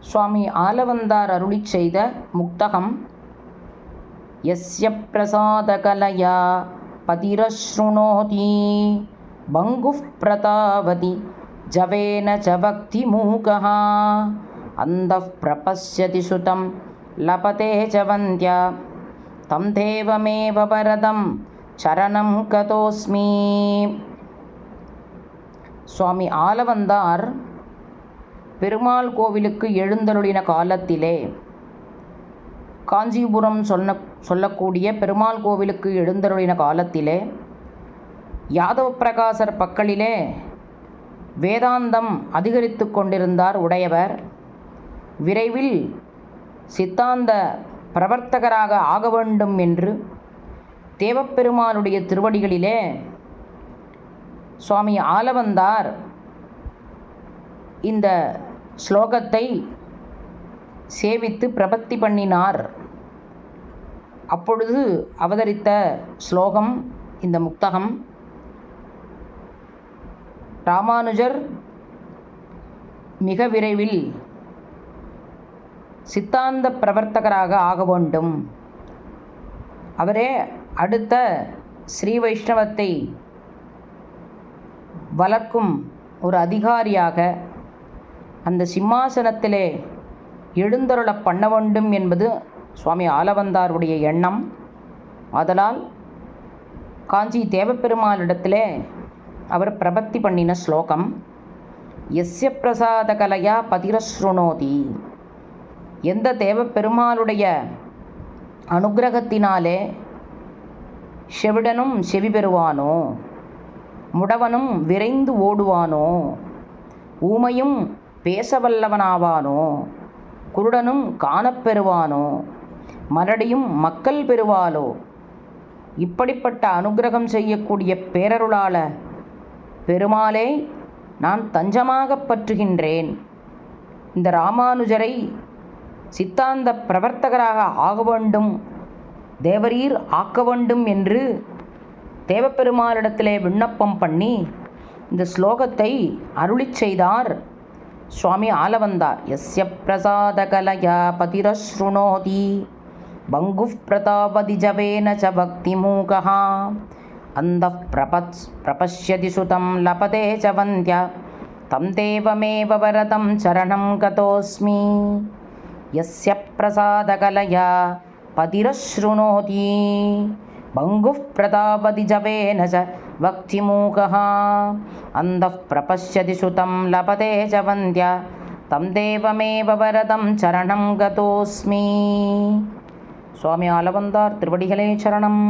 சுவாமி ஆலவந்தார் அருளிச் செய்த முக்தகம். யஸ்ய பிரசாதகலயா பதிரஸ்ருணோதி பங்குஃ பிரதாவதி ஜவேன ச பக்தி மூகः அந்தஃ பிரபஸ்யதி சுதம் லபதே ச வந்த்யா தம் தேவமேவ வரதம் சரணம் கதோஸ்மி. சுவாமி ஆலவந்தார் பெருமாள் கோவிலுக்கு எழுந்தருளின காலத்திலே, காஞ்சிபுரம் சொல்லக்கூடிய பெருமாள் கோவிலுக்கு எழுந்தருளின காலத்திலே, யாதவ பிரகாசர் பக்கலிலே வேதாந்தம் அதிகரித்து கொண்டிருந்தார் உடையவர். விரைவில் சித்தாந்த பிரவர்த்தகராக ஆக வேண்டும் என்று தேவப்பெருமானுடைய திருவடிகளிலே சுவாமி ஆலவந்தார் இந்த ஸ்லோகத்தை சேவித்து பிரபத்தி பண்ணினார். அப்பொழுது அவதரித்த ஸ்லோகம் இந்த முக்தகம். ராமானுஜர் மிக விரைவில் சித்தாந்த பிரவர்த்தகராக ஆக வேண்டும், அவரே அடுத்த ஸ்ரீ வைஷ்ணவத்தை வளர்க்கும் ஒரு அதிகாரியாக அந்த சிம்மாசனத்திலே எழுந்தருள பண்ண வேண்டும் என்பது சுவாமி ஆலவந்தாருடைய எண்ணம். ஆதலால் காஞ்சி தேவப்பெருமாளிடத்திலே அவர் பிரபத்தி பண்ணின ஸ்லோகம். யஸ்ய பிரசாதகலயா பதிரஸ்ருணோதி, எந்த தேவப்பெருமாளுடைய அனுக்கிரகத்தினாலே செவிடனும் செவி பெறுவானோ, முடவனும் விரைந்து ஓடுவானோ, ஊமையும் பேசவல்லவனாவானோ, குருடனும் காணப்பெறுவானோ, மலடியும் மக்கள் பெறுவாளோ, இப்படிப்பட்ட அனுக்கிரகம் செய்யக்கூடிய பேரருளாள பெருமாளே நான் தஞ்சமாக பற்றுகின்றேன். இந்த ராமானுஜரை சித்தாந்த பிரவர்த்தகராக ஆக வேண்டும், தேவரீர் ஆக்க வேண்டும் என்று தேவப்பெருமாளிடத்திலே விண்ணப்பம் பண்ணி இந்த ஸ்லோகத்தை அருளிச் செய்தார் சுவாமி ஆலவந்தார். யஸ்ய பிரசாதகலயா பதிரஸ்ருணோதி பங்குஃ பிரதாபதி ஜவேன ச பக்தி மூகः அந்தஃ பிரபஸ்யதி சுதம் லபதே ச வந்த்யா தம் தேவமேவ வரதம் சரணம் கதோஸ்மி. யஸ்ய பிரசாதகலயா பதிரஸ்ருணோதி பங்குஃ பிரதாபதி ஜவேன ச பக்தி மூகः அந்தஃ பிரபஸ்யதி சுதம் லபதே ச வந்த்யா தம் தேவமேவ வரதம் சரணம் கதோஸ்மி. சுவாமி ஆலவந்தார் திருவடிகளே சரணம்.